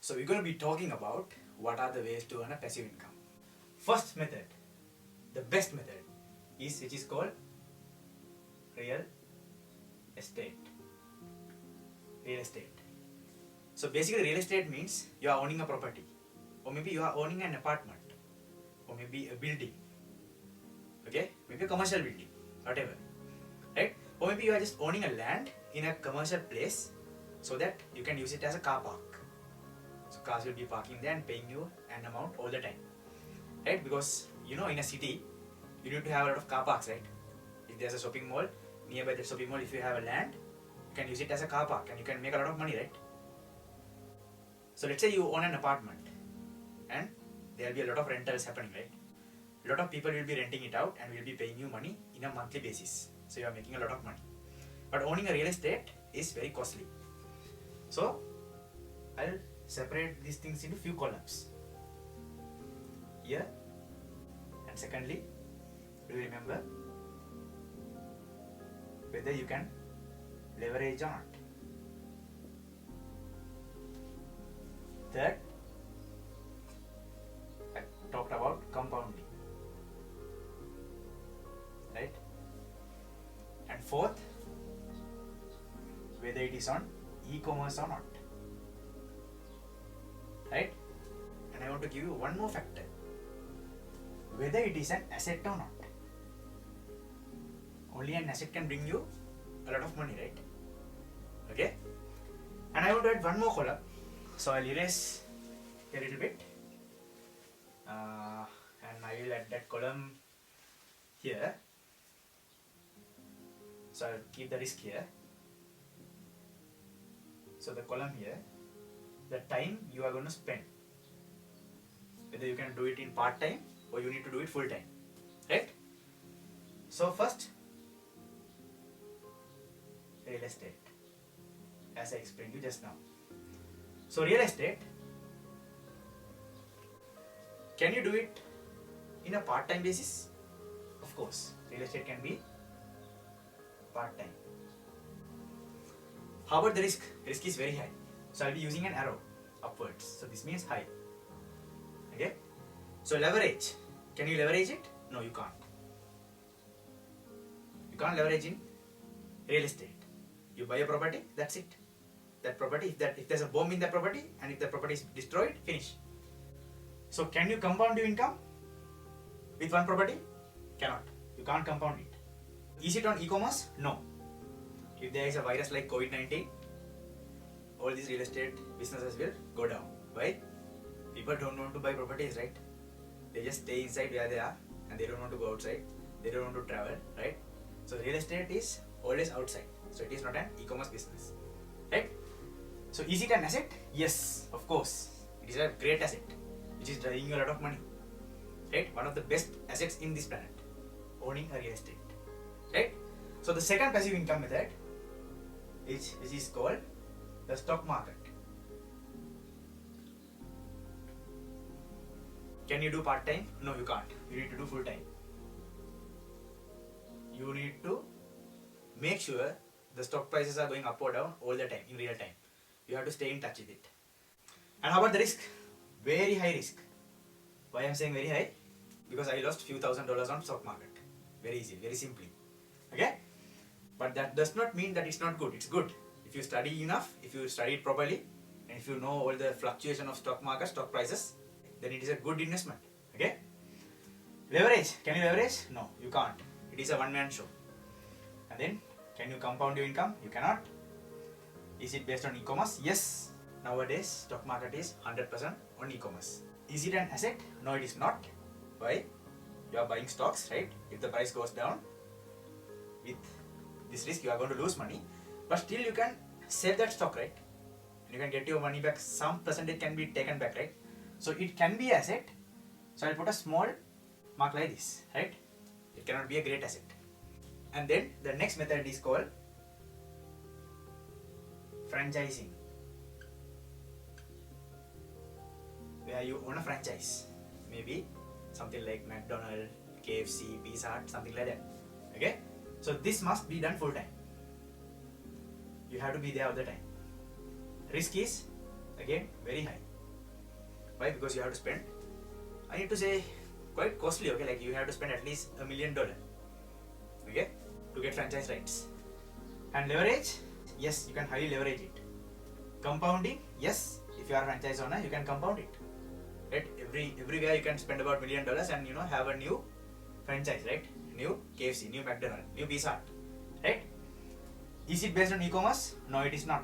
So we're going to be talking about what are the ways to earn a passive income. First method, the best method, which is called real estate. Real estate. So basically real estate means you are owning a property, or maybe you are owning an apartment, or maybe a building, okay, maybe a commercial building, whatever, right? Or maybe you are just owning a land in a commercial place so that you can use it as a car park. So cars will be parking there and paying you an amount all the time, right? Because in a city you need to have a lot of car parks, right? If there's a shopping mall nearby the shopping mall, if you have a land, you can use it as a car park and you can make a lot of money, right? So let's say you own an apartment and there will be a lot of rentals happening, right? A lot of people will be renting it out and will be paying you money in a monthly basis. So you are making a lot of money. But owning a real estate is very costly. So I'll separate these things into few columns. Here, and secondly, do you remember whether you can leverage or not? Third, I talked about compounding, right? And fourth, whether it is on e-commerce or not, right? And I want to give you one more factor, whether it is an asset or not. Only an asset can bring you a lot of money, right? Okay? And I want to add one more column. So I'll erase a little bit and I will add that column here. So I'll keep the risk here. So the column here, the time you are going to spend, whether you can do it in part time or you need to do it full time, right? So first, real estate, as I explained you just now. So real estate, can you do it in a part-time basis? Of course, real estate can be part-time. How about the risk? Risk is very high. So I'll be using an arrow upwards. So this means high. Okay? So leverage. Can you leverage it? No, you can't. You can't leverage in real estate. You buy a property, that's it. That property, if there's a bomb in that property and if the property is destroyed, finish. So can you compound your income with one property? Cannot. You can't compound it. Is it on e-commerce? No. If there is a virus like COVID-19, all these real estate businesses will go down. Why? People don't want to buy properties, right? They just stay inside where they are and they don't want to go outside. They don't want to travel, right? So real estate is always outside. So it is not an e-commerce business, right? So is it an asset? Yes, of course. It is a great asset, which is driving you a lot of money, right? One of the best assets in this planet, owning a real estate, right? So the second passive income method, which is called the stock market. Can you do part-time? No, you can't. You need to do full-time. You need to make sure the stock prices are going up or down all the time, in real time. You have to stay in touch with it. And how about the risk? Very high risk. Why I am saying very high? Because I lost few $1,000s on stock market. Very easy, very simply. Okay? But that does not mean that it's not good. It's good. If you study enough, if you study it properly, and if you know all the fluctuation of stock market, stock prices, then it is a good investment. Okay? Leverage. Can you leverage? No, you can't. It is a one-man show. And then, can you compound your income? You cannot. Is it based on e-commerce? Yes. Nowadays, stock market is 100% on e-commerce. Is it an asset? No, it is not. Why? You are buying stocks, right? If the price goes down, with this risk, you are going to lose money. But still, you can sell that stock, right? You can get your money back. Some percentage can be taken back, right? So it can be asset. So I'll put a small mark like this, right? It cannot be a great asset. And then the next method is called franchising, where you own a franchise, maybe something like McDonald's, KFC, Pizza Hut, something like that. Okay? So this must be done full time. You have to be there all the time. Risk is again very high. Why? Because you have to spend, I need to say, quite costly, okay? Like you have to spend at least $1 million, okay, to get franchise rights. And leverage, yes, you can highly leverage it. Compounding, yes, if you are a franchise owner, you can compound it. Right? Everywhere you can spend about $1 million and have a new franchise, right? New KFC, new McDonald's, new Pizza Hut, right? Is it based on e-commerce? No, it is not.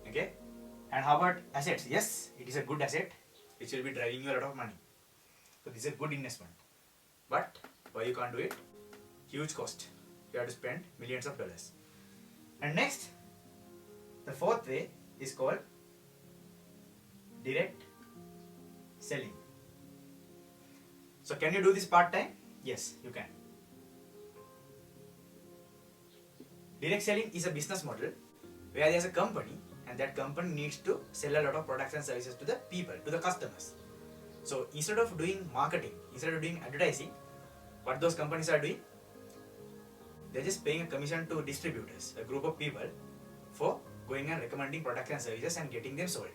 Okay. And how about assets? Yes, it is a good asset which will be driving you a lot of money. So this is a good investment. But why you can't do it? Huge cost. You have to spend millions of dollars. And next, the fourth way is called direct selling. So can you do this part-time? Yes, you can. Direct selling is a business model where there's a company and that company needs to sell a lot of products and services to the people, to the customers. So instead of doing marketing, instead of doing advertising, what those companies are doing, they're just paying a commission to distributors, a group of people, for going and recommending products and services and getting them sold.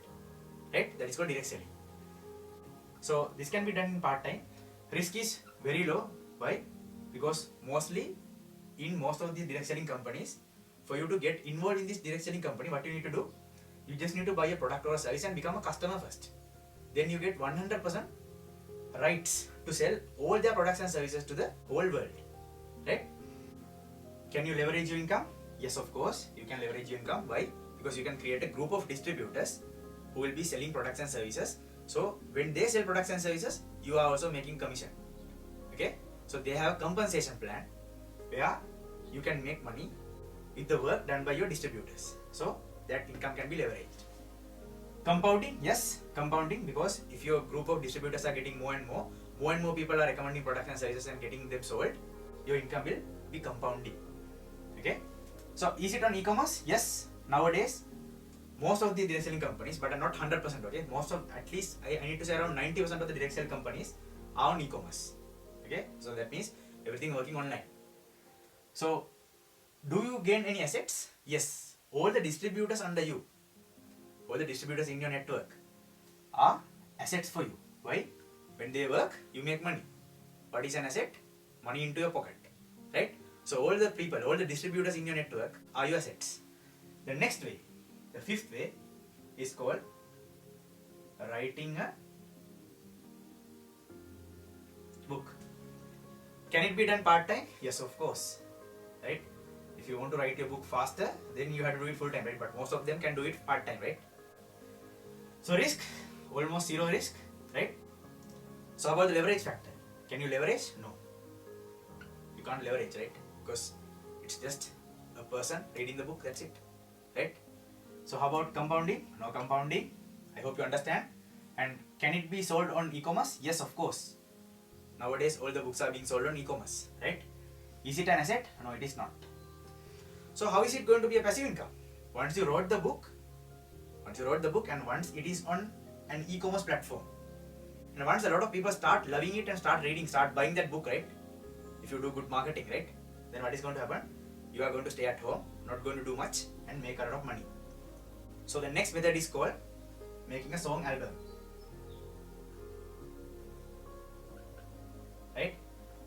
Right? That is called direct selling. So this can be done in part-time. Risk is very low. Why? Because mostly in most of the direct selling companies, for you to get involved in this direct selling company, what you need to do, you just need to buy a product or a service and become a customer first. Then you get 100% rights to sell all their products and services to the whole world. Right? Can you leverage your income? Yes, of course, you can leverage your income. Why? Because you can create a group of distributors who will be selling products and services. So when they sell products and services, you are also making commission. Okay? So they have a compensation plan where you can make money with the work done by your distributors. So that income can be leveraged. Compounding, yes, compounding, because if your group of distributors are getting more and more people are recommending products and services and getting them sold, your income will be compounding. Okay? So is it on e-commerce? Yes. Nowadays, most of the direct selling companies, but are not 100%, okay? Most of, at least, I need to say around 90% of the direct sell companies are on e-commerce. Okay? So that means everything working online. So, do you gain any assets? Yes. All the distributors under you, all the distributors in your network are assets for you. Why? When they work, you make money. What is an asset? Money into your pocket. Right? So all the people, all the distributors in your network are your assets. The next way, the fifth way, is called writing a book. Can it be done part-time? Yes, of course. Right? If you want to write your book faster, then you have to do it full-time, right? But most of them can do it part-time, right? So risk, almost zero risk, right? So about the leverage factor. Can you leverage? No. You can't leverage, right? Because it's just a person reading the book, that's it. Right? So how about compounding? No compounding. I hope you understand. And can it be sold on e-commerce? Yes, of course. Nowadays all the books are being sold on e-commerce, right? Is it an asset? No, it is not. So how is it going to be a passive income? Once you wrote the book and once it is on an e-commerce platform, and once a lot of people start loving it and start reading, start buying that book, right? If you do good marketing, right? Then what is going to happen? You are going to stay at home, not going to do much and make a lot of money. So the next method is called making a song album. Right?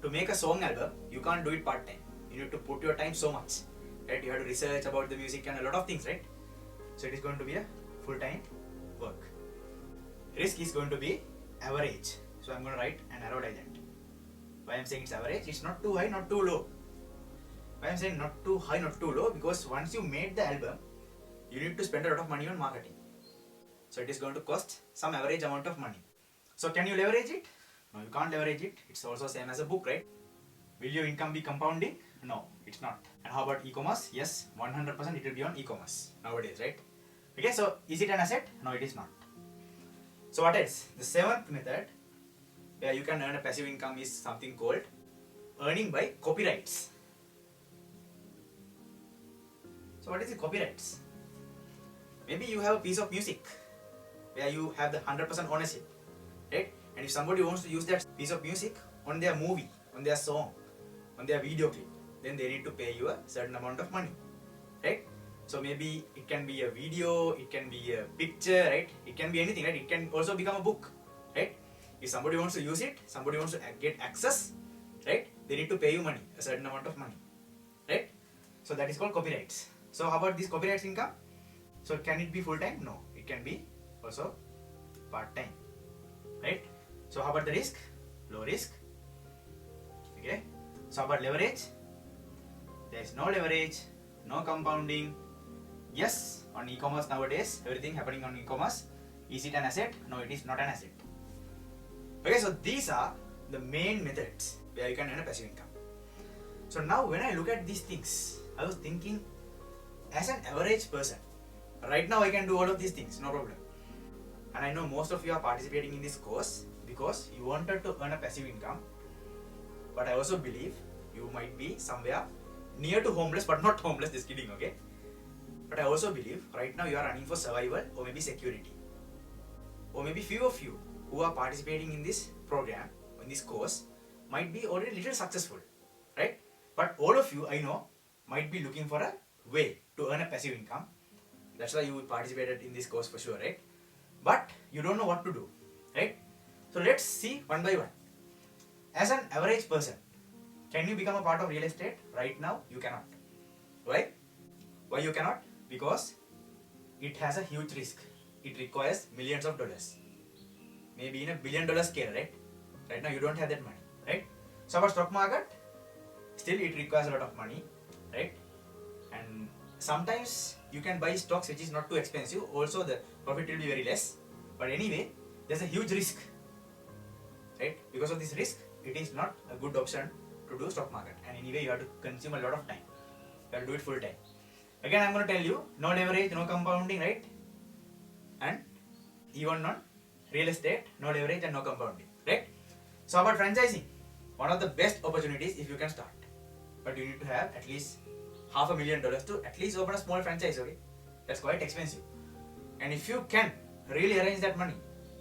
To make a song album, you can't do it part-time. You need to put your time so much. Right? You have to research about the music and a lot of things, right? So it is going to be a full-time work. Risk is going to be average. So I'm going to write an arrow like that. Why I'm saying it's average? It's not too high, not too low. Why I'm saying not too high, not too low? Because once you made the album, you need to spend a lot of money on marketing. So it is going to cost some average amount of money. So can you leverage it? No, you can't leverage it. It's also same as a book, right? Will your income be compounding? No, it's not. And how about e-commerce? Yes, 100% it will be on e-commerce nowadays, right? Okay, so is it an asset? No, it is not. So what else? The seventh method where you can earn a passive income is something called earning by copyrights. So what is the copyrights? Maybe you have a piece of music where you have the 100% ownership, right? And if somebody wants to use that piece of music on their movie, on their song, on their video clip, then they need to pay you a certain amount of money, right? So maybe it can be a video, it can be a picture, right? It can be anything, right? It can also become a book, right? If somebody wants to use it, somebody wants to get access, right? They need to pay you money, a certain amount of money, right? So that is called copyrights. So how about this copyrights income? So can it be full time? No, it can be also part time, right? So how about the risk? Low risk. Okay. So how about leverage? There is no leverage, no compounding. Yes, on e-commerce nowadays, everything happening on e-commerce. Is it an asset? No, it is not an asset. Okay, so these are the main methods where you can earn a passive income. So now when I look at these things, I was thinking, as an average person, right now I can do all of these things, no problem. And I know most of you are participating in this course because you wanted to earn a passive income. But I also believe you might be somewhere near to homeless, but not homeless, just kidding, okay? But I also believe right now you are running for survival or maybe security. Or maybe few of you who are participating in this program, in this course, might be already a little successful, right? But all of you, I know, might be looking for a way to earn a passive income. That's why you participated in this course for sure, right? But you don't know what to do, right? So let's see one by one. As an average person, can you become a part of real estate? Right now, you cannot. Why? Why you cannot? Because it has a huge risk. It requires millions of dollars. Maybe in a $1 billion scale, right? Right now you don't have that money, right? So about stock market, still it requires a lot of money, right? And sometimes you can buy stocks which is not too expensive. Also the profit will be very less. But anyway, there's a huge risk, right? Because of this risk, it is not a good option to do stock market. And anyway, you have to consume a lot of time. You have to do it full time. Again, I'm going to tell you, no leverage, no compounding, right? And even on real estate, no leverage and no compounding, right? So about franchising, one of the best opportunities if you can start. But you need to have at least $500,000 to at least open a small franchise, okay? That's quite expensive. And if you can really arrange that money,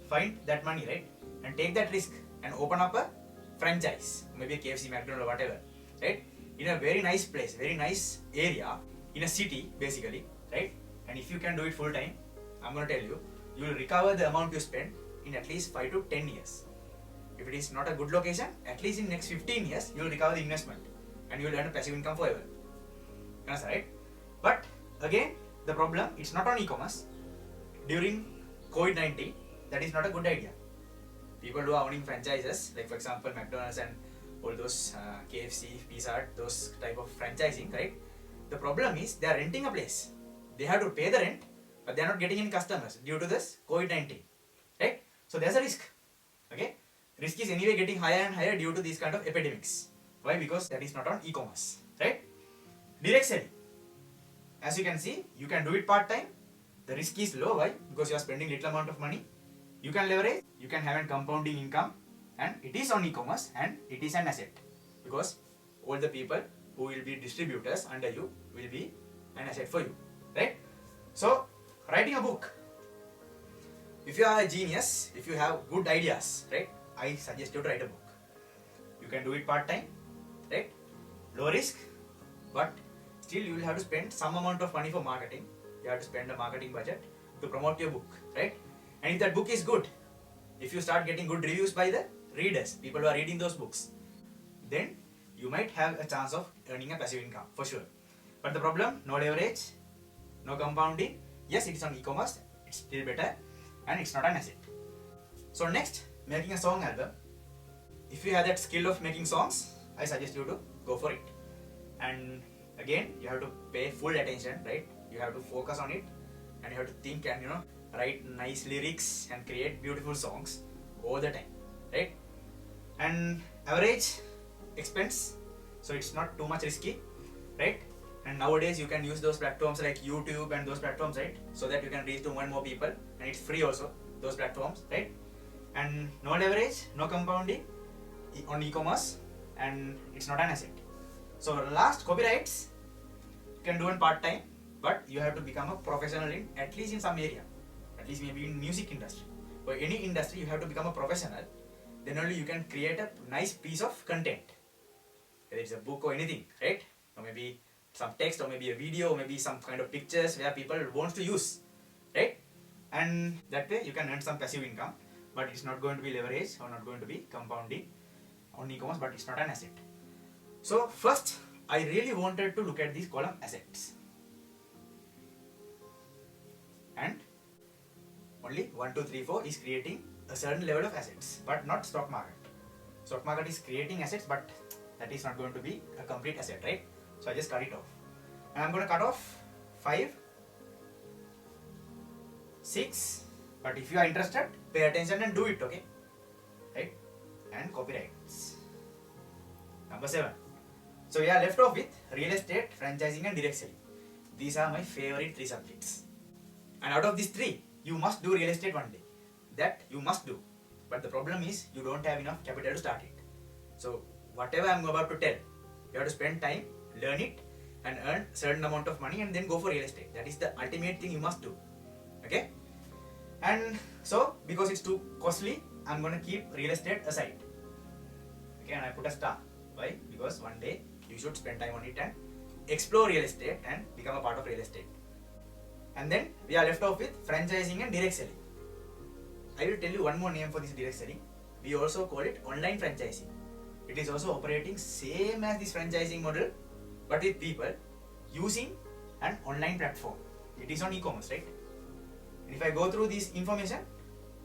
find that money, right? And take that risk and open up a franchise, maybe a KFC, McDonald's or whatever, right? In a very nice place, very nice area, in a city basically, right? And if you can do it full time, I'm going to tell you, you will recover the amount you spend in at least 5 to 10 years. If it is not a good location, at least in next 15 years, you will recover the investment and you will earn a passive income forever. That's right. But again, the problem, it's not on e-commerce. During COVID-19, that is not a good idea. People who are owning franchises, like for example McDonald's and all those KFC, Pizza Hut, those type of franchising, right? The problem is they are renting a place. They have to pay the rent, but they are not getting any customers due to this COVID-19, right? So there's a risk, okay? Risk is anyway getting higher and higher due to these kind of epidemics. Why? Because that is not on e-commerce, right? Direct selling. As you can see, you can do it part-time. The risk is low. Why? Because you are spending little amount of money. You can leverage, you can have a compounding income, and it is on e-commerce and it is an asset. Because all the people who will be distributors under you will be an asset for you, right? So, writing a book. If you are a genius, if you have good ideas, right, I suggest you to write a book. You can do it part-time, right? Low risk, but still you will have to spend some amount of money for marketing. You have to spend a marketing budget to promote your book, right? And if that book is good, if you start getting good reviews by the readers, people who are reading those books, then you might have a chance of earning a passive income, for sure. But the problem, no leverage, no compounding. Yes, it's on e-commerce, it's still better, and it's not an asset. So next, making a song album. If you have that skill of making songs, I suggest you to go for it. And again, you have to pay full attention, right? You have to focus on it, and you have to think and write nice lyrics and create beautiful songs all the time, right? And average expense, so it's not too much risky, right? And nowadays you can use those platforms like YouTube and those platforms, right? So that you can reach to more and more people, and it's free also, those platforms, right? And no leverage, no compounding on e-commerce, and it's not an asset. So last, copyrights, you can do in part-time, but you have to become a professional in at least in some area, at least maybe in music industry. For any industry, you have to become a professional. Then only you can create a nice piece of content, whether it's a book or anything, right? Or maybe some text, or maybe a video, or maybe some kind of pictures where people want to use, right? and that way you can earn some passive income, but it's not going to be leverage or not going to be compounding on e-commerce, but it's not an asset. So first, I really wanted to look at this column assets, and only 1, 2, 3, 4 is creating a certain level of assets, but not stock market. Stock market is creating assets, but that is not going to be a complete asset, right? So I just cut it off, and I'm going to cut off 5, 6, but if you are interested, pay attention and do it, okay? Right? And copyrights. Number 7. So we are left off with real estate, franchising and direct selling. These are my favorite 3 subjects. And out of these 3, you must do real estate one day. That you must do. But the problem is you don't have enough capital to start it. So whatever I'm about to tell, you have to spend time, learn it, and earn a certain amount of money and then go for real estate. That is the ultimate thing you must do. Okay? And so, because it's too costly, I'm going to keep real estate aside. Okay, and I put a star. Why? Because one day you should spend time on it and explore real estate and become a part of real estate. And then we are left off with franchising and direct selling. I will tell you one more name for this direct selling. We also call it online franchising. It is also operating same as this franchising model, but with people using an online platform. It is on e-commerce, right? And if I go through this information,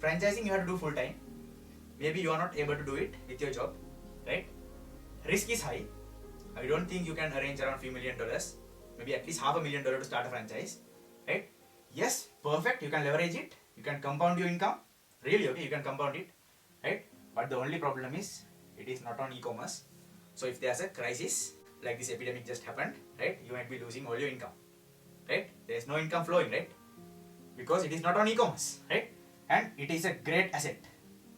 franchising you have to do full time. Maybe you are not able to do it with your job, right? Risk is high. I don't think you can arrange around $few million, maybe at least $500,000 to start a franchise, right? Yes, perfect. You can leverage it. You can compound your income. Really, okay, you can compound it, right? But the only problem is it is not on e-commerce. So if there's a crisis like this epidemic just happened, right, you might be losing all your income, right? There's no income flowing, right? Because it is not on e-commerce, right? And it is a great asset.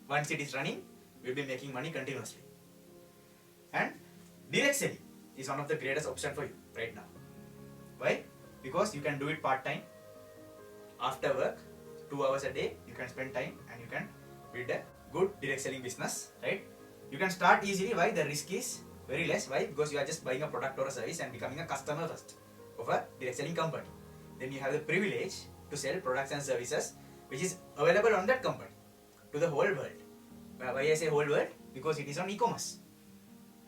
Once it is running, we'll be making money continuously. And direct selling is one of the greatest options for you right now. Why? Because you can do it part-time. After work, 2 hours a day, you can spend time and you can build a good direct selling business, right? You can start easily. Why? The risk is very less. Why? Because you are just buying a product or a service and becoming a customer first of a direct selling company. Then you have the privilege to sell products and services which is available on that company to the whole world. Why I say whole world? Because it is on e-commerce,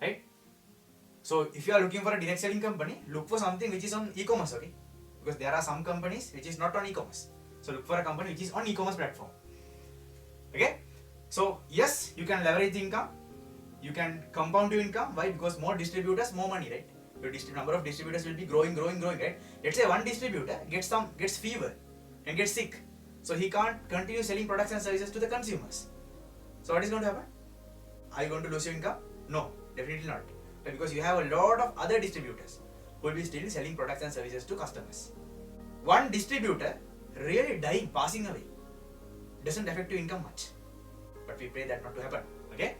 right? So if you are looking for a direct selling company, look for something which is on e-commerce, okay? Because there are some companies which is not on e-commerce. So look for a company which is on e-commerce platform. Okay? So yes, you can leverage the income. You can compound your income. Why? Because more distributors, more money, right? Your number of distributors will be growing, right? Let's say one distributor gets fever and gets sick. So he can't continue selling products and services to the consumers. So what is going to happen? Are you going to lose your income? No, definitely not. Because you have a lot of other distributors who will be still selling products and services to customers. One distributor really dying, passing away, doesn't affect your income much. But we pray that not to happen. Okay?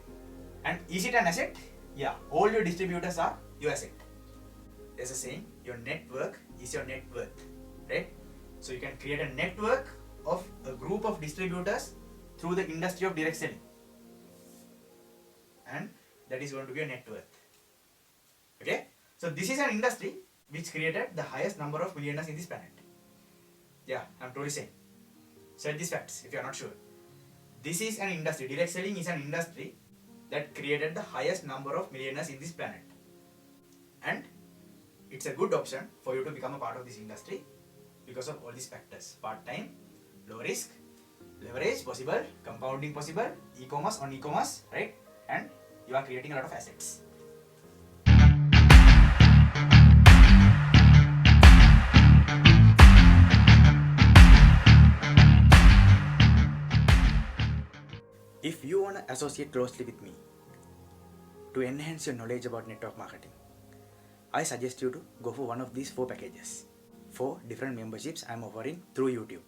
And is it an asset? Yeah, all your distributors are your asset. There's a saying, your network is your net worth. Right? So you can create a network of a group of distributors through the industry of direct selling. And that is going to be your net worth. Okay? So this is an industry which created the highest number of millionaires in this planet. Yeah, I'm totally saying. Set these facts if you are not sure. This is an industry, direct selling is an industry that created the highest number of millionaires in this planet. And it's a good option for you to become a part of this industry because of all these factors. Part-time, low risk, leverage possible, compounding possible, e-commerce on e-commerce, right? And you are creating a lot of assets. If you want to associate closely with me to enhance your knowledge about network marketing, I suggest you to go for one of these 4 packages. 4 different memberships I am offering through YouTube.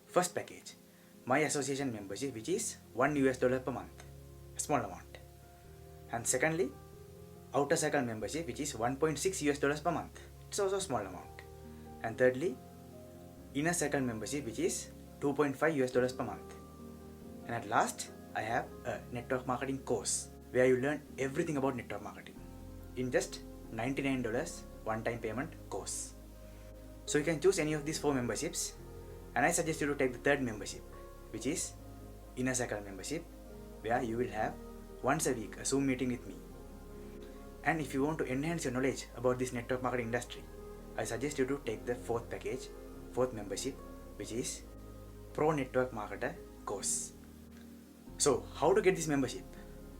First package, my association membership, which is $1 per month, a small amount. And secondly, outer circle membership, which is $1.6 per month, it's also a small amount. And thirdly, inner circle membership, which is $2.5 per month. And at last, I have a network marketing course where you learn everything about network marketing in just $99 one-time payment course. So you can choose any of these 4 memberships And I suggest you to take the third membership, which is Inner Circle membership, where you will have once a week a Zoom meeting with me. And if you want to enhance your knowledge about this network marketing industry, I suggest you to take the fourth package, fourth membership, which is Pro Network Marketer course. So how to get this membership?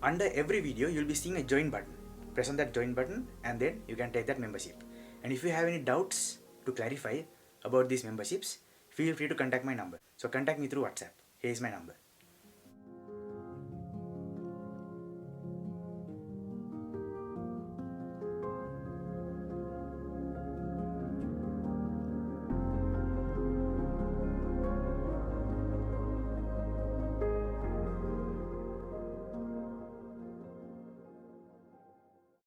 Under every video, you'll be seeing a join button. Press on that join button and then you can take that membership. And if you have any doubts to clarify about these memberships, feel free to contact my number. So contact me through WhatsApp. Here is my number.